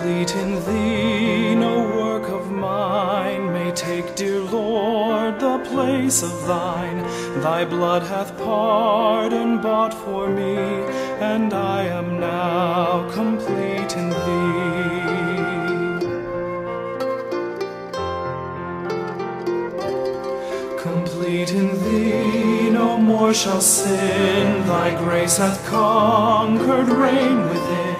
Complete in thee, no work of mine may take, dear Lord, the place of thine. Thy blood hath pardon bought for me, and I am now complete in thee. Complete in thee, no more shall sin, thy grace hath conquered reign within.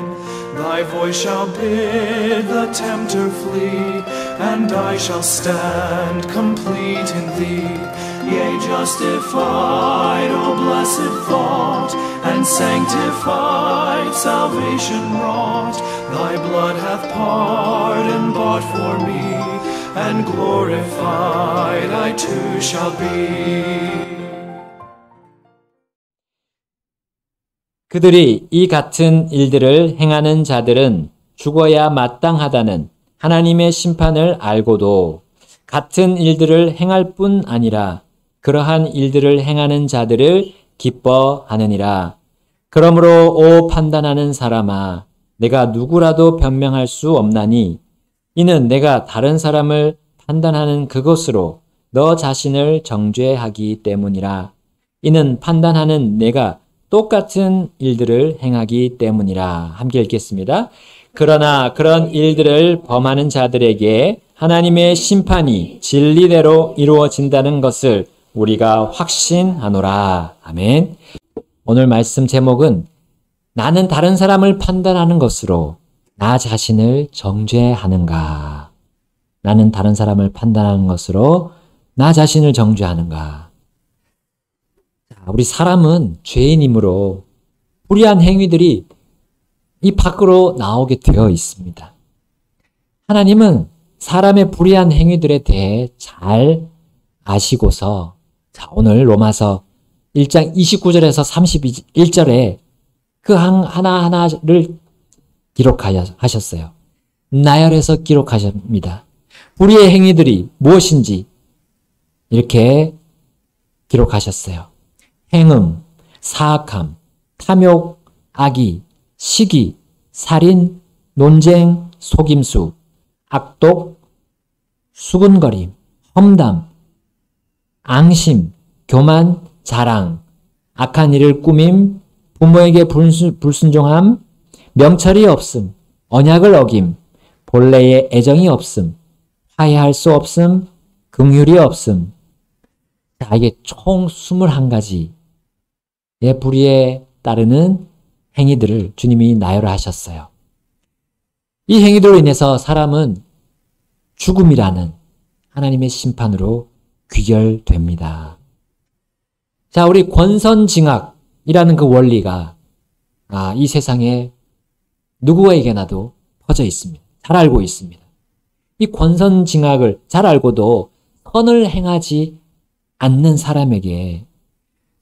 Thy voice shall bid the tempter flee, and I shall stand complete in thee. Yea, justified, O blessed thought, and sanctified, salvation wrought. Thy blood hath pardon bought for me, and glorified I too shall be. 그들이 이 같은 일들을 행하는 자들은 죽어야 마땅하다는 하나님의 심판을 알고도 같은 일들을 행할 뿐 아니라 그러한 일들을 행하는 자들을 기뻐하느니라. 그러므로 오 판단하는 사람아, 내가 누구라도 변명할 수 없나니 이는 내가 다른 사람을 판단하는 그것으로 너 자신을 정죄하기 때문이라. 이는 판단하는 내가 똑같은 일들을 행하기 때문이라. 함께 읽겠습니다. 그러나 그런 일들을 범하는 자들에게 하나님의 심판이 진리대로 이루어진다는 것을 우리가 확신하노라. 아멘. 오늘 말씀 제목은 나는 다른 사람을 판단하는 것으로 나 자신을 정죄하는가? 나는 다른 사람을 판단하는 것으로 나 자신을 정죄하는가? 우리 사람은 죄인이므로 불의한 행위들이 이 밖으로 나오게 되어 있습니다. 하나님은 사람의 불의한 행위들에 대해 잘 아시고서 오늘 로마서 1장 29절에서 31절에 그 하나하나를 기록하셨어요. 나열해서 기록하십니다. 불의의 행위들이 무엇인지 이렇게 기록하셨어요. 행음, 사악함, 탐욕, 악의, 시기, 살인, 논쟁, 속임수, 악독, 수군거림, 험담, 앙심, 교만, 자랑, 악한 일을 꾸밈, 부모에게 불순종함, 명철이 없음, 언약을 어김, 본래의 애정이 없음, 화해할 수 없음, 긍휼이 없음. 자, 이게 총 21가지의 불의에 따르는 행위들을 주님이 나열하셨어요. 이 행위들로 인해서 사람은 죽음이라는 하나님의 심판으로 귀결됩니다. 자, 우리 권선징악이라는 그 원리가 이 세상에 누구에게나도 퍼져 있습니다. 잘 알고 있습니다. 이 권선징악을 잘 알고도 선을 행하지 않는 사람에게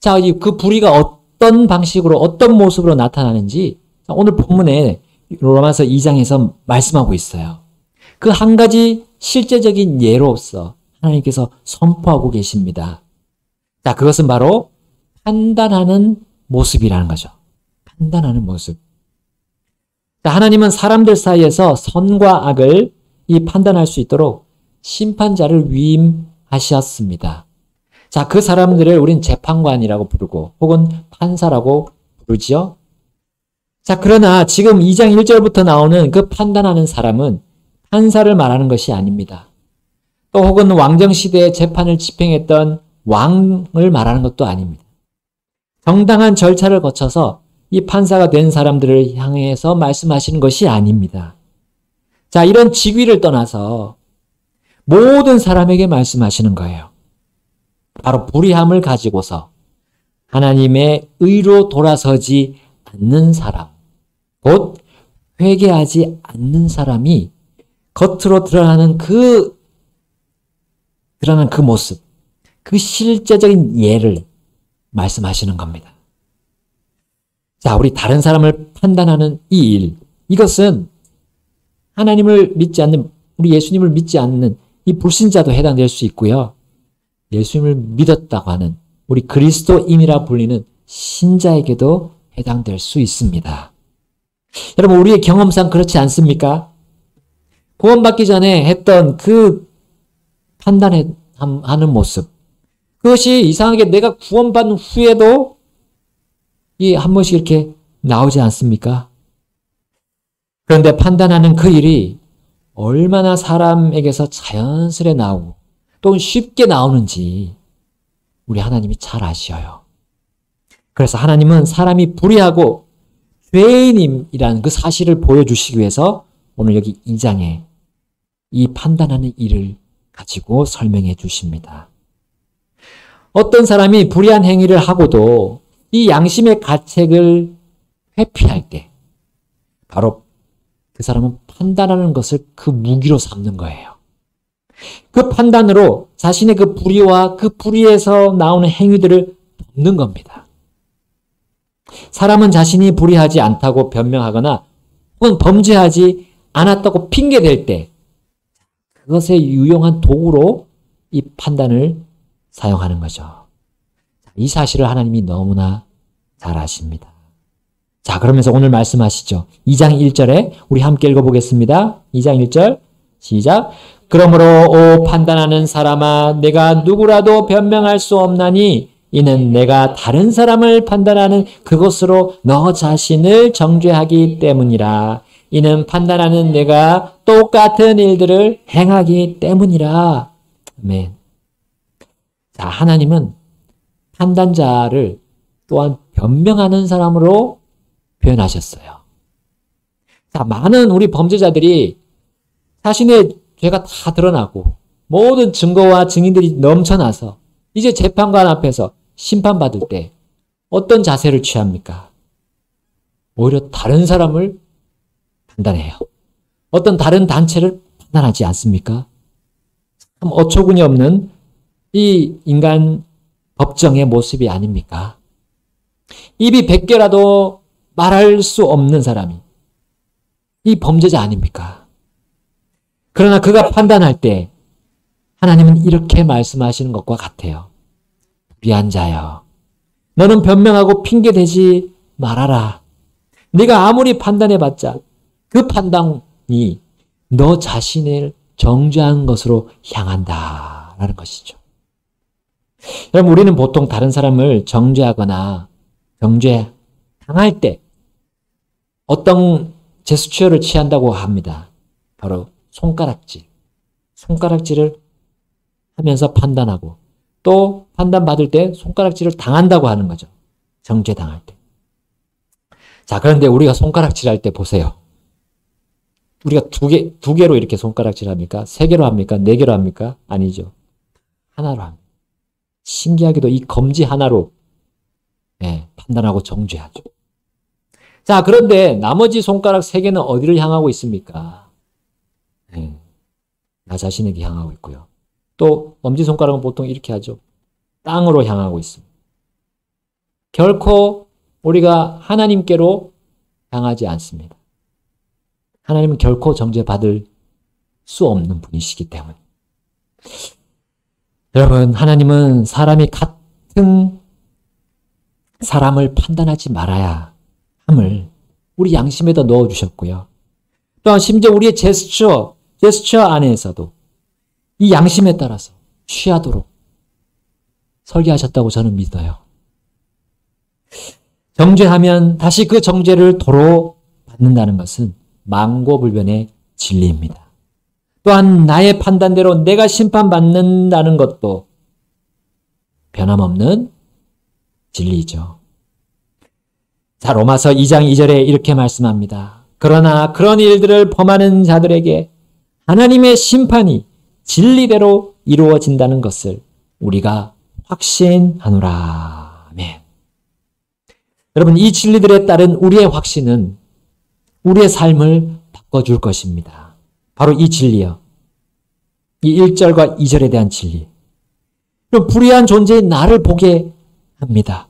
자, 그 불의가 어떤 방식으로 어떤 모습으로 나타나는지 오늘 본문에 로마서 2장에서 말씀하고 있어요. 그 한 가지 실제적인 예로서 하나님께서 선포하고 계십니다. 자, 그것은 바로 판단하는 모습이라는 거죠. 판단하는 모습. 자, 하나님은 사람들 사이에서 선과 악을 판단할 수 있도록 심판자를 위임하셨습니다. 자, 그 사람들을 우린 재판관이라고 부르고 혹은 판사라고 부르지요. 자, 그러나 지금 2장 1절부터 나오는 그 판단하는 사람은 판사를 말하는 것이 아닙니다. 또 혹은 왕정시대에 재판을 집행했던 왕을 말하는 것도 아닙니다. 정당한 절차를 거쳐서 이 판사가 된 사람들을 향해서 말씀하시는 것이 아닙니다. 자, 이런 직위를 떠나서 모든 사람에게 말씀하시는 거예요. 바로 불의함을 가지고서 하나님의 의로 돌아서지 않는 사람, 곧 회개하지 않는 사람이 겉으로 드러나는 그 모습, 그 실제적인 예를 말씀하시는 겁니다. 자, 우리 다른 사람을 판단하는 이 일, 이것은 하나님을 믿지 않는, 우리 예수님을 믿지 않는 이 불신자도 해당될 수 있고요. 예수님을 믿었다고 하는 우리 그리스도인이라 불리는 신자에게도 해당될 수 있습니다. 여러분, 우리의 경험상 그렇지 않습니까? 구원받기 전에 했던 그 판단하는 모습, 그것이 이상하게 내가 구원받은 후에도 한 번씩 이렇게 나오지 않습니까? 그런데 판단하는 그 일이 얼마나 사람에게서 자연스레 나오고 또 쉽게 나오는지 우리 하나님이 잘 아셔요. 그래서 하나님은 사람이 불의하고 죄인임이라는 그 사실을 보여주시기 위해서 오늘 여기 2장에 이 판단하는 일을 가지고 설명해 주십니다. 어떤 사람이 불의한 행위를 하고도 이 양심의 가책을 회피할 때 바로 그 사람은 판단하는 것을 그 무기로 삼는 거예요. 그 판단으로 자신의 그 불의와 그 불의에서 나오는 행위들을 덮는 겁니다. 사람은 자신이 불의하지 않다고 변명하거나 혹은 범죄하지 않았다고 핑계댈 때 그것에 유용한 도구로 이 판단을 사용하는 거죠. 이 사실을 하나님이 너무나 잘 아십니다. 자, 그러면서 오늘 말씀하시죠. 2장 1절에 우리 함께 읽어보겠습니다. 2장 1절 시작. 그러므로 오 판단하는 사람아 내가 누구라도 변명할 수 없나니 이는 내가 다른 사람을 판단하는 그것으로 너 자신을 정죄하기 때문이라. 이는 판단하는 내가 똑같은 일들을 행하기 때문이라. 아멘. 자, 하나님은 판단자를 또한 변명하는 사람으로 표현하셨어요. 자, 많은 우리 범죄자들이 자신의 죄가 다 드러나고 모든 증거와 증인들이 넘쳐나서 이제 재판관 앞에서 심판받을 때 어떤 자세를 취합니까? 오히려 다른 사람을 판단해요. 어떤 다른 단체를 판단하지 않습니까? 참 어처구니 없는 이 인간 법정의 모습이 아닙니까? 입이 100개라도 말할 수 없는 사람이 이 범죄자 아닙니까? 그러나 그가 판단할 때 하나님은 이렇게 말씀하시는 것과 같아요. 불의한 자여, 너는 변명하고 핑계대지 말아라. 네가 아무리 판단해봤자 그 판단이 너 자신을 정죄한 것으로 향한다라는 것이죠. 여러분, 우리는 보통 다른 사람을 정죄하거나 정죄당할 때 어떤 제스처를 취한다고 합니다. 바로 손가락질을 하면서 판단하고 또 판단받을 때 손가락질을 당한다고 하는 거죠. 정죄당할 때. 자, 그런데 우리가 손가락질 할 때 보세요. 우리가 두 개로 이렇게 손가락질 합니까? 3개로 합니까? 4개로 합니까? 아니죠. 하나로 합니다. 신기하게도 이 검지 하나로 판단하고 정죄하죠. 자, 그런데 나머지 손가락 3개는 어디를 향하고 있습니까? 나 자신에게 향하고 있고요. 또 엄지손가락은 보통 이렇게 하죠. 땅으로 향하고 있습니다. 결코 우리가 하나님께로 향하지 않습니다. 하나님은 결코 정죄받을 수 없는 분이시기 때문에. 여러분, 하나님은 사람이 같은 사람을 판단하지 말아야 함을 우리 양심에다 넣어주셨고요. 또한 심지어 우리의 제스처 안에서도 이 양심에 따라서 취하도록 설계하셨다고 저는 믿어요. 정죄하면 다시 그 정죄를 도로 받는다는 것은 망고불변의 진리입니다. 또한 나의 판단대로 내가 심판받는다는 것도 변함없는 진리이죠. 자, 로마서 2장 2절에 이렇게 말씀합니다. 그러나 그런 일들을 범하는 자들에게 하나님의 심판이 진리대로 이루어진다는 것을 우리가 확신하노라. 아멘. 여러분, 이 진리들에 따른 우리의 확신은 우리의 삶을 바꿔줄 것입니다. 바로 이 진리요. 이 1절과 2절에 대한 진리. 불의한 존재인 나를 보게 합니다.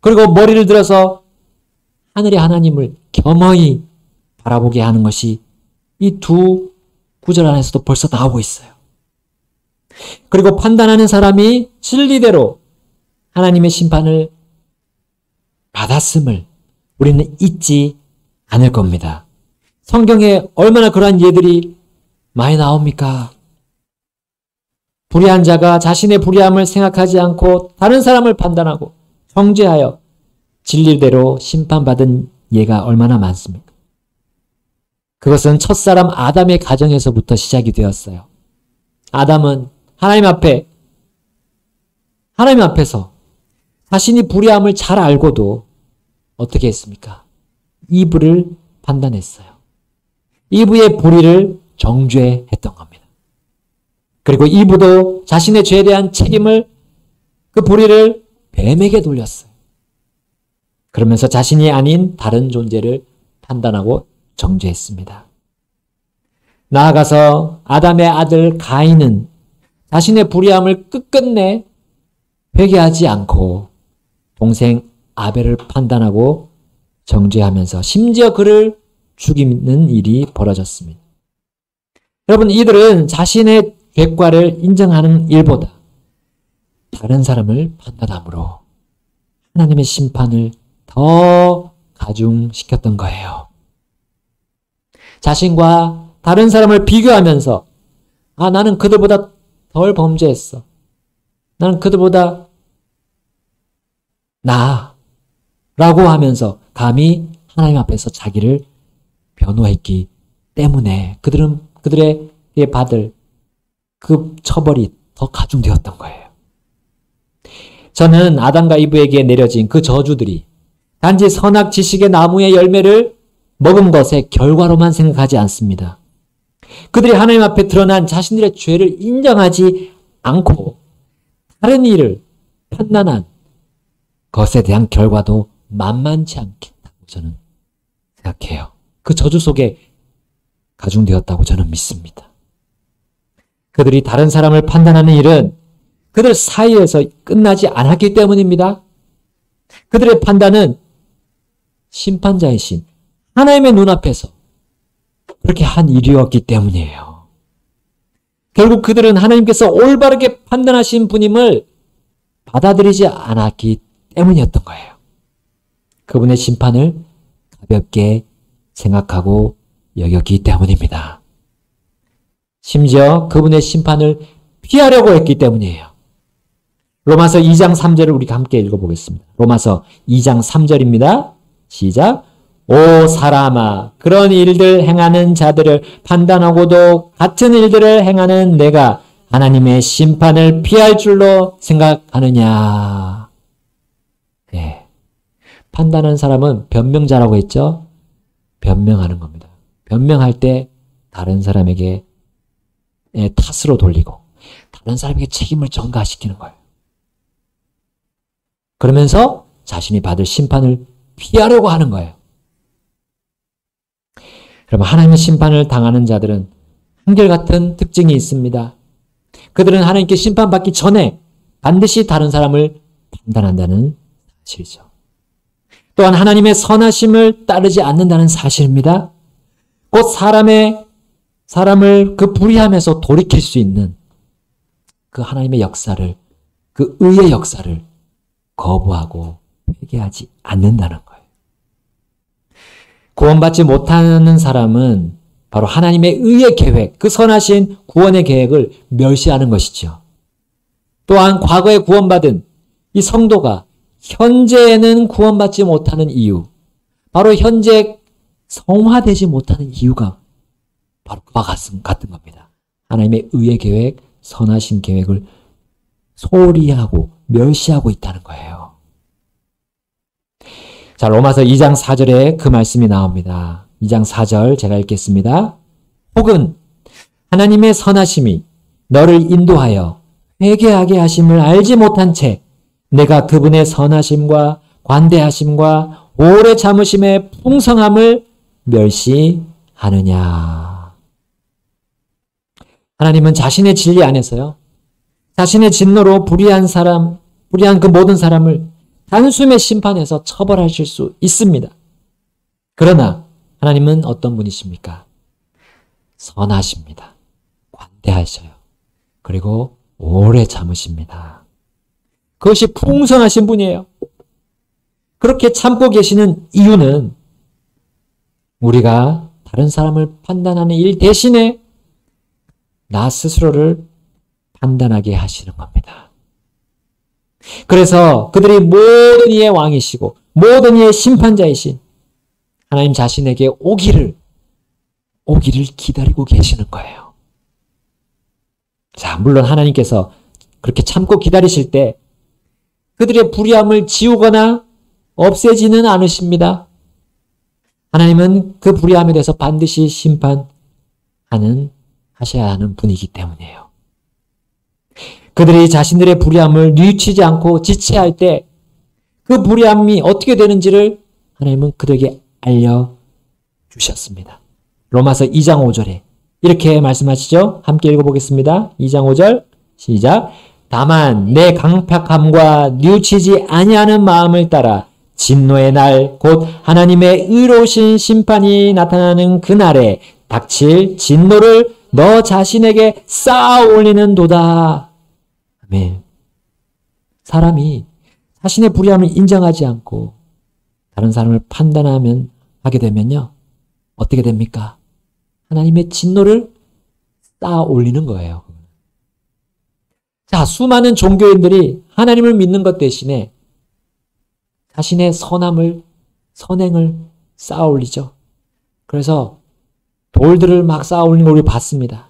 그리고 머리를 들어서 하늘의 하나님을 겸허히 바라보게 하는 것이 이 두 구절 안에서도 벌써 나오고 있어요. 그리고 판단하는 사람이 진리대로 하나님의 심판을 받았음을 우리는 잊지 않을 겁니다. 성경에 얼마나 그러한 예들이 많이 나옵니까? 불의한 자가 자신의 불의함을 생각하지 않고 다른 사람을 판단하고 정죄하여 진리대로 심판받은 예가 얼마나 많습니까? 그것은 첫사람 아담의 가정에서부터 시작이 되었어요. 아담은 하나님 앞에서 자신이 불의함을 잘 알고도 어떻게 했습니까? 이브를 판단했어요. 이브의 불의를 정죄했던 겁니다. 그리고 이브도 자신의 죄에 대한 책임을, 그 불의를 뱀에게 돌렸어요. 그러면서 자신이 아닌 다른 존재를 판단하고 정죄했습니다. 나아가서 아담의 아들 가인은 자신의 불의함을 끝끝내 회개하지 않고 동생 아벨을 판단하고 정죄하면서 심지어 그를 죽이는 일이 벌어졌습니다. 여러분, 이들은 자신의 죄과를 인정하는 일보다 다른 사람을 판단함으로 하나님의 심판을 더 가중시켰던 거예요. 자신과 다른 사람을 비교하면서 나는 그들보다 덜 범죄했어. 나는 그들보다 나아. 라고 하면서 감히 하나님 앞에서 자기를 변호했기 때문에 그들에게 받을 그 처벌이 더 가중되었던 거예요. 저는 아담과 이브에게 내려진 그 저주들이 단지 선악 지식의 나무의 열매를 먹은 것의 결과로만 생각하지 않습니다. 그들이 하나님 앞에 드러난 자신들의 죄를 인정하지 않고 다른 일을 판단한 것에 대한 결과도 만만치 않겠다고 저는 생각해요. 그 저주 속에 가중되었다고 저는 믿습니다. 그들이 다른 사람을 판단하는 일은 그들 사이에서 끝나지 않았기 때문입니다. 그들의 판단은 심판자이신 하나님의 눈앞에서 그렇게 한 일이었기 때문이에요. 결국 그들은 하나님께서 올바르게 판단하신 분임을 받아들이지 않았기 때문이었던 거예요. 그분의 심판을 가볍게 생각하고 여겼기 때문입니다. 심지어 그분의 심판을 피하려고 했기 때문이에요. 로마서 2장 3절을 우리가 함께 읽어보겠습니다. 로마서 2장 3절입니다. 시작. 오 사람아, 그런 일들 행하는 자들을 판단하고도 같은 일들을 행하는 내가 하나님의 심판을 피할 줄로 생각하느냐. 네. 판단하는 사람은 변명자라고 했죠? 변명하는 겁니다. 변명할 때 다른 사람에게 탓으로 돌리고 다른 사람에게 책임을 전가시키는 거예요. 그러면서 자신이 받을 심판을 피하려고 하는 거예요. 그러면 하나님의 심판을 당하는 자들은 한결같은 특징이 있습니다. 그들은 하나님께 심판받기 전에 반드시 다른 사람을 판단한다는 사실이죠. 또한 하나님의 선하심을 따르지 않는다는 사실입니다. 곧 사람을 그 불의함에서 돌이킬 수 있는 그 하나님의 역사를, 그 의의 역사를 거부하고 회개하지 않는다는 거예요. 구원받지 못하는 사람은 바로 하나님의 의의 계획, 그 선하신 구원의 계획을 멸시하는 것이죠. 또한 과거에 구원받은 이 성도가 현재에는 구원받지 못하는 이유, 바로 현재 성화되지 못하는 이유가 바로 그와 같은 겁니다. 하나님의 의의 계획, 선하신 계획을 소홀히 하고 멸시하고 있다는 거예요. 자, 로마서 2장 4절에 그 말씀이 나옵니다. 2장 4절 제가 읽겠습니다. 혹은 하나님의 선하심이 너를 인도하여 회개하게 하심을 알지 못한 채 내가 그분의 선하심과 관대하심과 오래 참으심의 풍성함을 멸시하느냐. 하나님은 자신의 진리 안에서요, 자신의 진노로 불의한 그 모든 사람을 단숨에 심판해서 처벌하실 수 있습니다. 그러나 하나님은 어떤 분이십니까? 선하십니다. 관대하셔요. 그리고 오래 참으십니다. 그것이 풍성하신 분이에요. 그렇게 참고 계시는 이유는 우리가 다른 사람을 판단하는 일 대신에 나 스스로를 판단하게 하시는 겁니다. 그래서 그들이 모든 이의 왕이시고 모든 이의 심판자이신 하나님 자신에게 오기를 기다리고 계시는 거예요. 자, 물론 하나님께서 그렇게 참고 기다리실 때 그들의 불의함을 지우거나 없애지는 않으십니다. 하나님은 그 불의함에 대해서 반드시 하셔야 하는 분이기 때문이에요. 그들이 자신들의 불의함을 뉘우치지 않고 지체할 때 그 불의함이 어떻게 되는지를 하나님은 그들에게 알려주셨습니다. 로마서 2장 5절에 이렇게 말씀하시죠. 함께 읽어보겠습니다. 2장 5절 시작. 다만 내 강팍함과 뉘우치지 아니하는 마음을 따라 진노의 날 곧 하나님의 의로우신 심판이 나타나는 그날에 닥칠 진노를 너 자신에게 쌓아 올리는 도다. 아멘. 사람이 자신의 불의함을 인정하지 않고 다른 사람을 하게 되면요. 어떻게 됩니까? 하나님의 진노를 쌓아 올리는 거예요. 자, 수많은 종교인들이 하나님을 믿는 것 대신에 자신의 선행을 쌓아 올리죠. 그래서 돌들을 막 쌓아 올리는 걸 우리 봤습니다.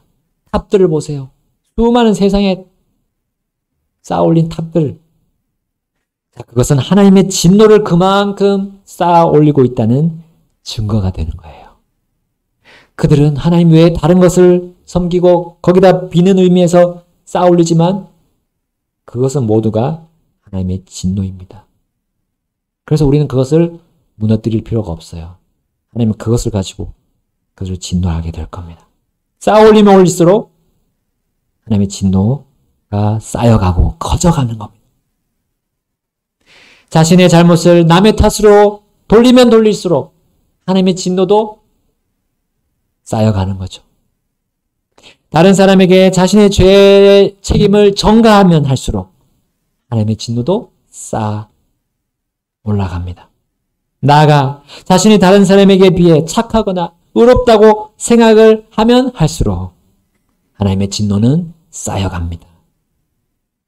탑들을 보세요. 수많은 세상에 쌓아 올린 탑들. 자, 그것은 하나님의 진노를 그만큼 쌓아 올리고 있다는 증거가 되는 거예요. 그들은 하나님 외에 다른 것을 섬기고 거기다 비는 의미에서 쌓아 올리지만 그것은 모두가 하나님의 진노입니다. 그래서 우리는 그것을 무너뜨릴 필요가 없어요. 하나님은 그것을 가지고 그것을 진노하게 될 겁니다. 쌓아 올리면 올릴수록 하나님의 진노가 쌓여가고 커져가는 겁니다. 자신의 잘못을 남의 탓으로 돌리면 돌릴수록 하나님의 진노도 쌓여가는 거죠. 다른 사람에게 자신의 죄의 책임을 전가하면 할수록 하나님의 진노도 쌓아 올라갑니다. 나아가 자신이 다른 사람에게 비해 착하거나 의롭다고 생각을 하면 할수록 하나님의 진노는 쌓여갑니다.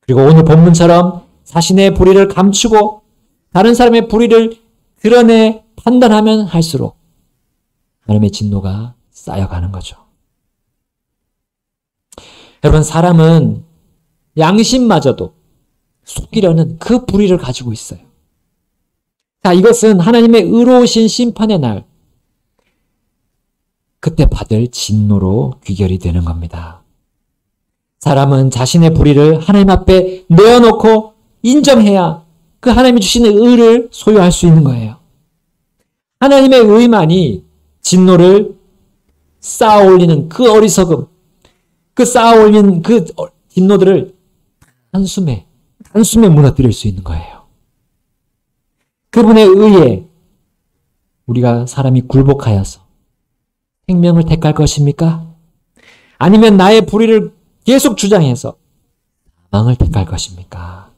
그리고 오늘 본문처럼 자신의 불의를 감추고 다른 사람의 불의를 드러내 판단하면 할수록 하나님의 진노가 쌓여가는 거죠. 여러분, 사람은 양심마저도 속이려는 그 불의를 가지고 있어요. 자, 이것은 하나님의 의로우신 심판의 날, 그때 받을 진노로 귀결이 되는 겁니다. 사람은 자신의 불의를 하나님 앞에 내어놓고 인정해야 그 하나님이 주시는 의를 소유할 수 있는 거예요. 하나님의 의만이 진노를 쌓아 올리는 그 어리석음, 그 쌓아 올린 그 진노들을 단숨에 무너뜨릴 수 있는 거예요. 그분의 의에 우리가 사람이 굴복하여서 생명을 택할 것입니까? 아니면 나의 불의를 계속 주장해서 사망을 택할 것입니까?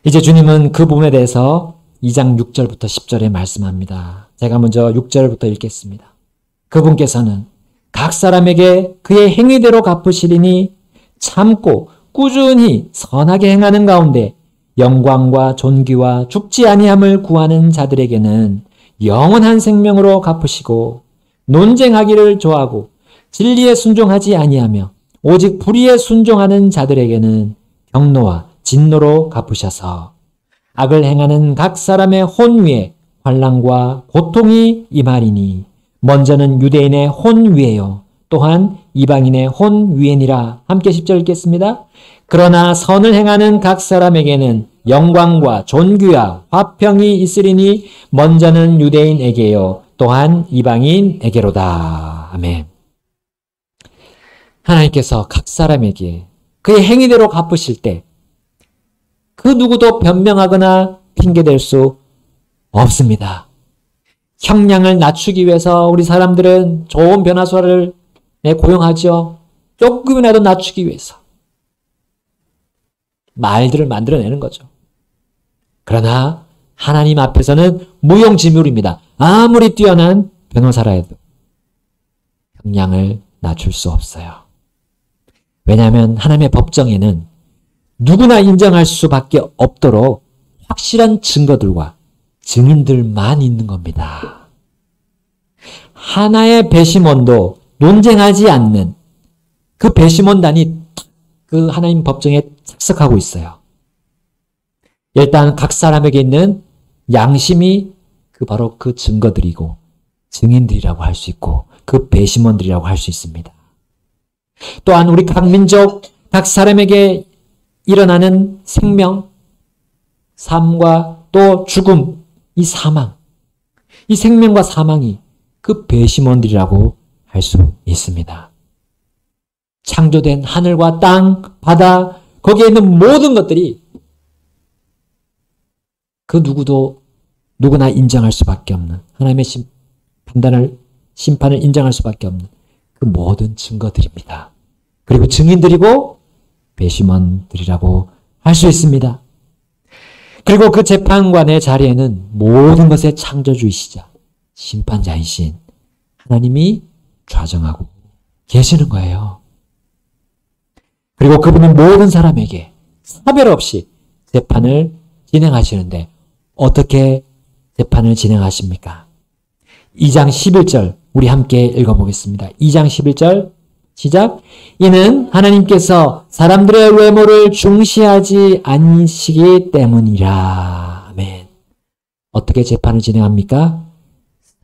이제 주님은 그 부분에 대해서 2장 6절부터 10절에 말씀합니다. 제가 먼저 6절부터 읽겠습니다. 그분께서는 각 사람에게 그의 행위대로 갚으시리니 참고 꾸준히 선하게 행하는 가운데 영광과 존귀와 죽지 아니함을 구하는 자들에게는 영원한 생명으로 갚으시고 논쟁하기를 좋아하고 진리에 순종하지 아니하며 오직 불의에 순종하는 자들에게는 경노와 진노로 갚으셔서 악을 행하는 각 사람의 혼 위에 환난과 고통이 임하리니 먼저는 유대인의 혼 위에요 또한 이방인의 혼 위에니라. 함께 10절 읽겠습니다. 그러나 선을 행하는 각 사람에게는 영광과 존귀와 화평이 있으리니 먼저는 유대인에게요 또한 이방인에게로다. 아멘. 하나님께서 각 사람에게 그의 행위대로 갚으실 때 그 누구도 변명하거나 핑계댈 수 없습니다. 형량을 낮추기 위해서 우리 사람들은 좋은 변호사를 고용하죠. 조금이라도 낮추기 위해서 말들을 만들어내는 거죠. 그러나 하나님 앞에서는 무용지물입니다. 아무리 뛰어난 변호사라 해도 형량을 낮출 수 없어요. 왜냐하면 하나님의 법정에는 누구나 인정할 수밖에 없도록 확실한 증거들과 증인들만 있는 겁니다. 하나의 배심원도 논쟁하지 않는 그 배심원단이 그 하나님 법정에 착석하고 있어요. 일단 각 사람에게 있는 양심이 바로 그 증거들이고 증인들이라고 할 수 있고 그 배심원들이라고 할 수 있습니다. 또한 우리 각 민족, 각 사람에게 일어나는 생명, 삶과 또 죽음, 이 사망, 이 생명과 사망이 그 배심원들이라고 할 수 있습니다. 창조된 하늘과 땅, 바다, 거기에 있는 모든 것들이 그 누구나 인정할 수밖에 없는 하나님의 심판을 인정할 수밖에 없는 그 모든 증거들입니다. 그리고 증인들이고 배심원들이라고 할 수 있습니다. 그리고 그 재판관의 자리에는 모든 것의 창조주이시자 심판자이신 하나님이 좌정하고 계시는 거예요. 그리고 그분은 모든 사람에게 차별 없이 재판을 진행하시는데 어떻게 재판을 진행하십니까? 2장 11절 우리 함께 읽어보겠습니다. 2장 11절 시작. 이는 하나님께서 사람들의 외모를 중시하지 않으시기 때문이라. 아멘. 어떻게 재판을 진행합니까?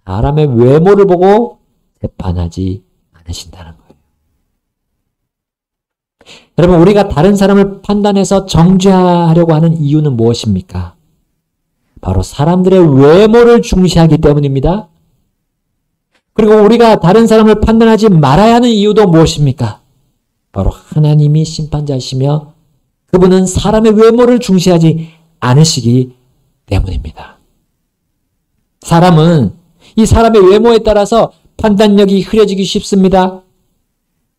사람의 외모를 보고 재판하지 않으신다는 거예요. 여러분, 우리가 다른 사람을 판단해서 정죄하려고 하는 이유는 무엇입니까? 바로 사람들의 외모를 중시하기 때문입니다. 그리고 우리가 다른 사람을 판단하지 말아야 하는 이유도 무엇입니까? 바로 하나님이 심판자이시며 그분은 사람의 외모를 중시하지 않으시기 때문입니다. 사람은 이 사람의 외모에 따라서 판단력이 흐려지기 쉽습니다.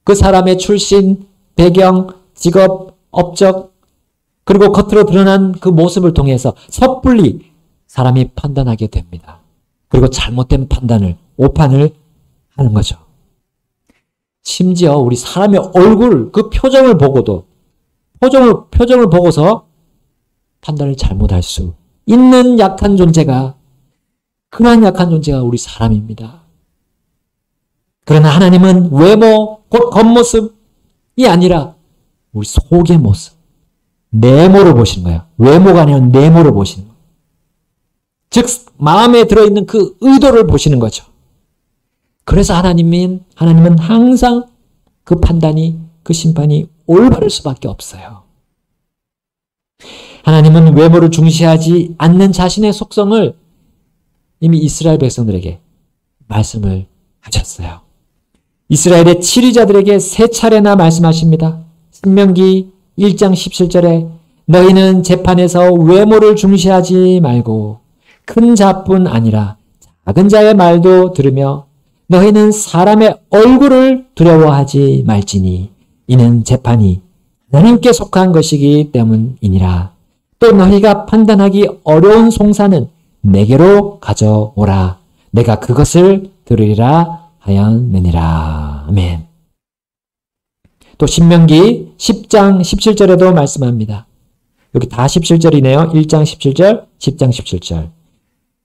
그 사람의 출신, 배경, 직업, 업적, 그리고 겉으로 드러난 그 모습을 통해서 섣불리 사람이 판단하게 됩니다. 그리고 잘못된 판단을, 오판을 하는 거죠. 심지어 우리 사람의 얼굴, 그 표정을 보고도, 표정을 보고서 판단을 잘못할 수 있는 약한 존재가, 그러한 약한 존재가 우리 사람입니다. 그러나 하나님은 외모, 곧 겉모습이 아니라 우리 속의 모습, 내모를 보시는 거예요. 외모가 아니라 내모를 보시는 거예요. 즉 마음에 들어있는 그 의도를 보시는 거죠. 그래서 하나님은 항상 그 판단이, 그 심판이 올바를 수밖에 없어요. 하나님은 외모를 중시하지 않는 자신의 속성을 이미 이스라엘 백성들에게 말씀을 하셨어요. 이스라엘의 치리자들에게 3차례나 말씀하십니다. 신명기 1장 17절에 너희는 재판에서 외모를 중시하지 말고 큰 자뿐 아니라 작은 자의 말도 들으며 너희는 사람의 얼굴을 두려워하지 말지니 이는 재판이 하나님께 속한 것이기 때문이니라. 또 너희가 판단하기 어려운 송사는 내게로 가져오라. 내가 그것을 들으리라 하였느니라. 아멘. 또 신명기 10장 17절에도 말씀합니다. 여기 다 17절이네요. 1장 17절, 10장 17절.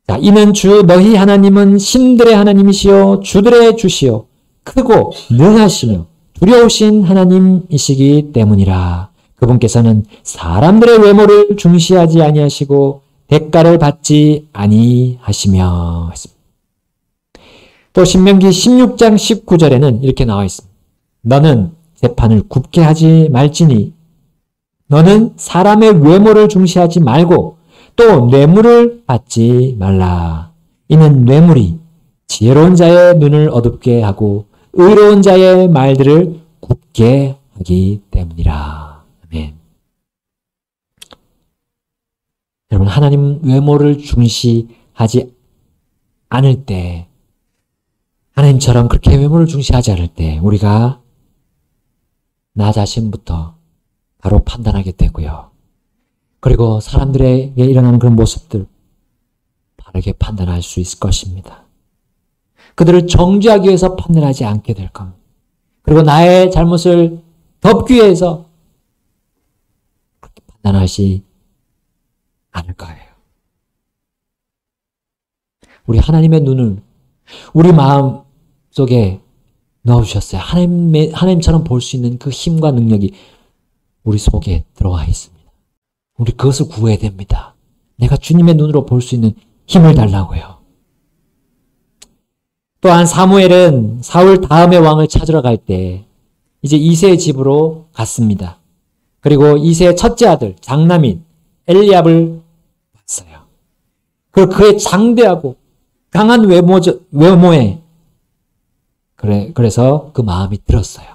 자, 이는 주 너희 하나님은 신들의 하나님이시요 주들의 주시요 크고 능하시며 두려우신 하나님이시기 때문이라. 그분께서는 사람들의 외모를 중시하지 아니하시고 대가를 받지 아니하시며. 또 신명기 16장 19절에는 이렇게 나와 있습니다. 너는 재판을 굽게 하지 말지니 너는 사람의 외모를 중시하지 말고 또 뇌물을 받지 말라. 이는 뇌물이 지혜로운 자의 눈을 어둡게 하고 의로운 자의 말들을 굽게 하기 때문이라. 아멘. 여러분, 하나님 외모를 중시하지 않을 때, 하나님처럼 그렇게 외모를 중시하지 않을 때 우리가 나 자신부터 바로 판단하게 되고요. 그리고 사람들에게 일어나는 그런 모습들 바르게 판단할 수 있을 것입니다. 그들을 정죄하기 위해서 판단하지 않게 될 겁니다. 그리고 나의 잘못을 더 법규에서 그렇게 판단하지 않을 거예요. 우리 하나님의 눈을 우리 마음 속에 넣어주셨어요. 하나님처럼 볼 수 있는 그 힘과 능력이 우리 속에 들어와 있습니다. 우리 그것을 구해야 됩니다. 내가 주님의 눈으로 볼 수 있는 힘을 달라고요. 또한 사무엘은 사울 다음의 왕을 찾으러 갈 때 이제 이새의 집으로 갔습니다. 그리고 이새의 첫째 아들 장남인 엘리압을 봤어요. 그의 장대하고 강한 외모에 그래서 그 마음이 들었어요.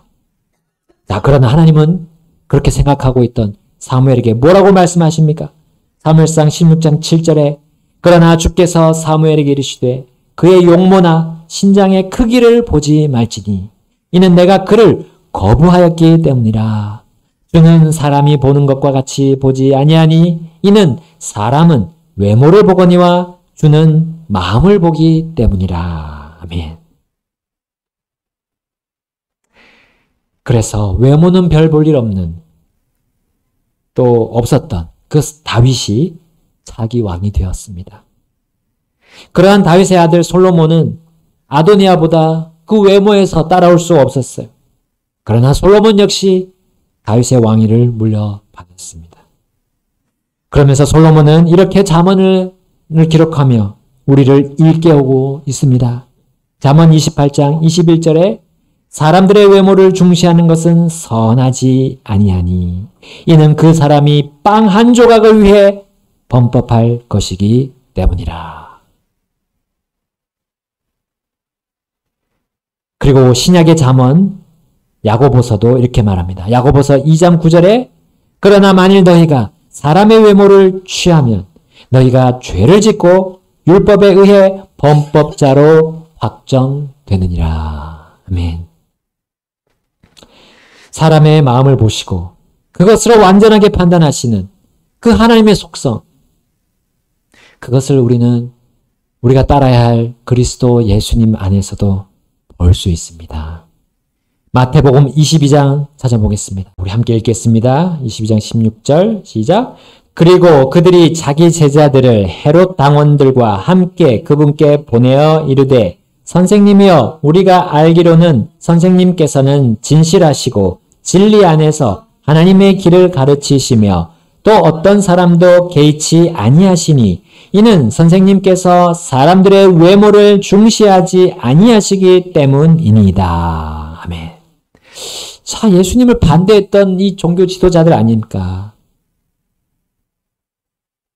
자, 그러나 하나님은 그렇게 생각하고 있던 사무엘에게 뭐라고 말씀하십니까? 사무엘상 16장 7절에 그러나 주께서 사무엘에게 이르시되 그의 용모나 신장의 크기를 보지 말지니 이는 내가 그를 거부하였기 때문이라. 주는 사람이 보는 것과 같이 보지 아니하니 이는 사람은 외모를 보거니와 주는 마음을 보기 때문이라. 아멘. 그래서 외모는 별 볼 일 없는 또 없었던 그 다윗이 자기 왕이 되었습니다. 그러한 다윗의 아들 솔로몬은 아도니아보다 그 외모에서 따라올 수 없었어요. 그러나 솔로몬 역시 다윗의 왕위를 물려받았습니다. 그러면서 솔로몬은 이렇게 잠언을 기록하며 우리를 일깨우고 있습니다. 잠언 28장 21절에 사람들의 외모를 중시하는 것은 선하지 아니하니 이는 그 사람이 빵 한 조각을 위해 범법할 것이기 때문이라. 그리고 신약의 잠언 야고보서도 이렇게 말합니다. 야고보서 2장 9절에 그러나 만일 너희가 사람의 외모를 취하면 너희가 죄를 짓고 율법에 의해 범법자로 확정되느니라. 아멘. 사람의 마음을 보시고 그것으로 완전하게 판단하시는 그 하나님의 속성, 그것을 우리가 따라야 할 그리스도 예수님 안에서도 볼 수 있습니다. 마태복음 22장 찾아보겠습니다. 우리 함께 읽겠습니다. 22장 16절 시작. 그리고 그들이 자기 제자들을 헤롯 당원들과 함께 그분께 보내어 이르되 선생님이여 우리가 알기로는 선생님께서는 진실하시고 진리 안에서 하나님의 길을 가르치시며 또 어떤 사람도 개의치 아니하시니 이는 선생님께서 사람들의 외모를 중시하지 아니하시기 때문이니이다. 아멘. 자, 예수님을 반대했던 이 종교 지도자들 아닙니까?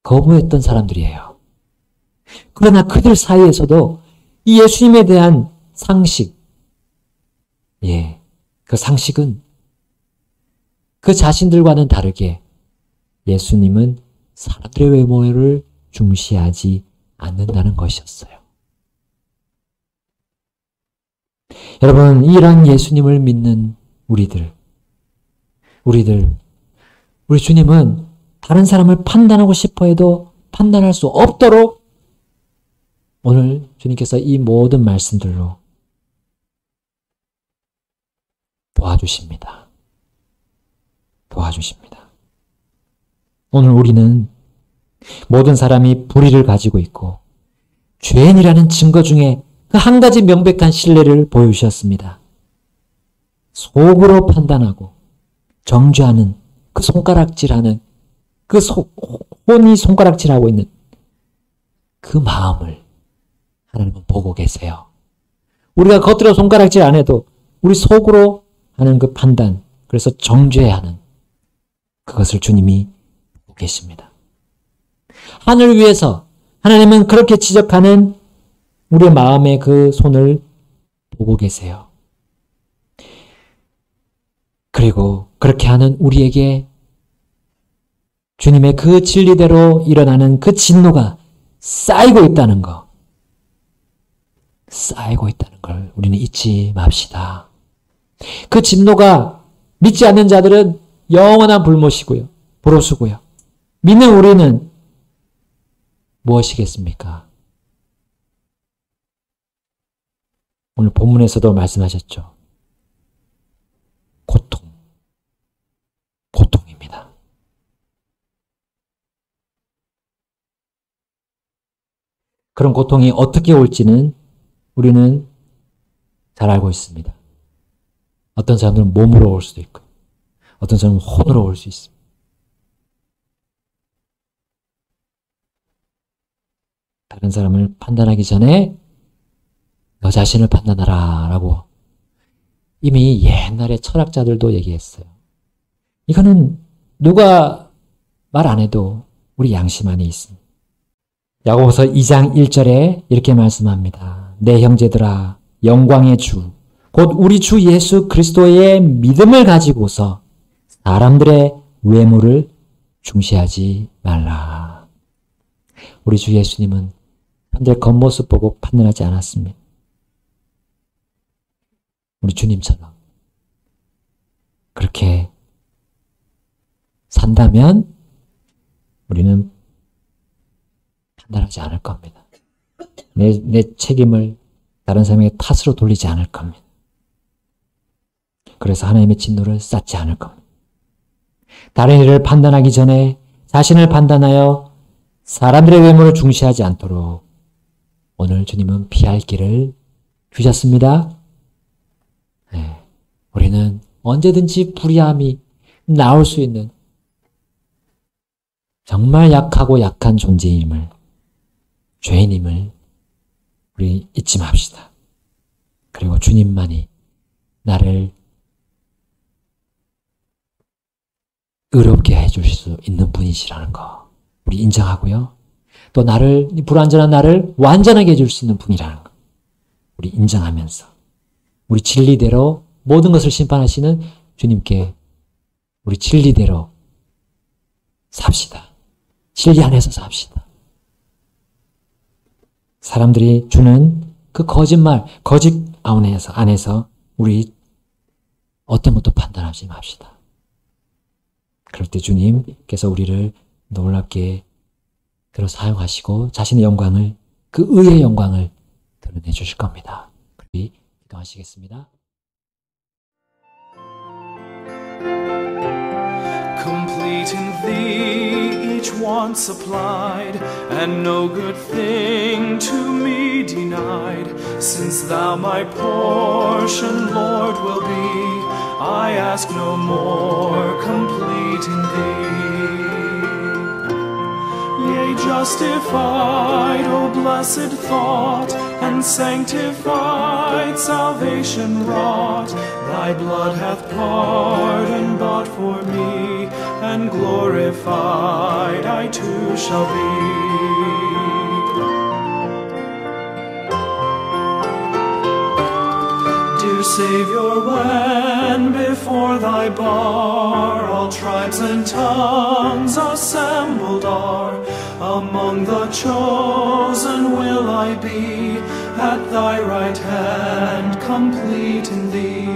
거부했던 사람들이에요. 그러나 그들 사이에서도 이 예수님에 대한 상식, 그 상식은 그 자신들과는 다르게 예수님은 사람들의 외모를 중시하지 않는다는 것이었어요. 여러분, 이런 예수님을 믿는 우리 주님은 다른 사람을 판단하고 싶어 해도 판단할 수 없도록 오늘 주님께서 이 모든 말씀들로 도와주십니다. 오늘 우리는 모든 사람이 불의를 가지고 있고 죄인이라는 증거 중에 그 한 가지 명백한 신뢰를 보여주셨습니다. 속으로 판단하고 정죄하는 그 손가락질하는 혼이 손가락질하고 있는 그 마음을 하나님은 보고 계세요. 우리가 겉으로 손가락질 안 해도 우리 속으로 하는 그 판단, 그래서 정죄하는 그것을 주님이 보고 계십니다. 하늘 위에서 하나님은 그렇게 지적하는 우리의 마음의 그 손을 보고 계세요. 그리고 그렇게 하는 우리에게 주님의 그 진리대로 일어나는 그 진노가 쌓이고 있다는 걸 우리는 잊지 맙시다. 그 진노가 믿지 않는 자들은 영원한 불못이고요. 불호수고요. 믿는 우리는 무엇이겠습니까? 오늘 본문에서도 말씀하셨죠. 고통, 그런 고통이 어떻게 올지는 우리는 잘 알고 있습니다. 어떤 사람들은 몸으로 올 수도 있고, 어떤 사람은 혼으로 올 수 있습니다. 다른 사람을 판단하기 전에 너 자신을 판단하라 라고 이미 옛날에 철학자들도 얘기했어요. 이거는 누가 말 안 해도 우리 양심 안에 있습니다. 야고보서 2장 1절에 이렇게 말씀합니다. 내 형제들아, 영광의 주, 곧 우리 주 예수 그리스도의 믿음을 가지고서 사람들의 외모를 중시하지 말라. 우리 주 예수님은 사람들의 겉모습 보고 판단하지 않았습니다. 우리 주님처럼 그렇게 산다면 우리는 판단하지 않을 겁니다. 내 책임을 다른 사람에게 탓으로 돌리지 않을 겁니다. 그래서 하나님의 진노를 쌓지 않을 겁니다. 다른 이를 판단하기 전에 자신을 판단하여 사람들의 외모를 중시하지 않도록 오늘 주님은 피할 길을 주셨습니다. 네, 우리는 언제든지 불의함이 나올 수 있는 정말 약하고 약한 존재임을, 죄인임을 우리 잊지 맙시다. 그리고 주님만이 나를 의롭게 해줄 수 있는 분이시라는 거 우리 인정하고요. 또 나를, 불완전한 나를 완전하게 해줄 수 있는 분이라는 거 우리 인정하면서 우리 진리대로 모든 것을 심판하시는 주님께 우리 진리대로 삽시다. 진리 안에서 삽시다. 사람들이 주는 그 거짓말, 거짓 안에서 우리 어떤 것도 판단하지 맙시다. 그럴 때 주님께서 우리를 놀랍게 들어 사용하시고 자신의 영광을, 그 의의 영광을 드러내 주실 겁니다. 우리 기도하시겠습니다. Complete in thee, each want supplied, and no good thing to me denied. Since thou my portion, Lord, will be, I ask no more, complete in thee. Yea, justified, O blessed thought, and sanctified, salvation wrought. Thy blood hath pardon bought for me, and glorified I too shall be. Dear Savior, when before thy bar all tribes and tongues assembled are, among the chosen will I be, at thy right hand, complete in thee.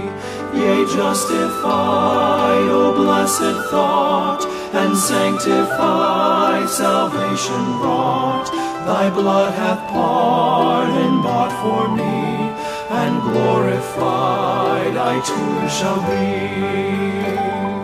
Yea, justified, O blessed thought, and sanctified, salvation wrought. Thy blood hath pardon bought for me, and glorified I too shall be.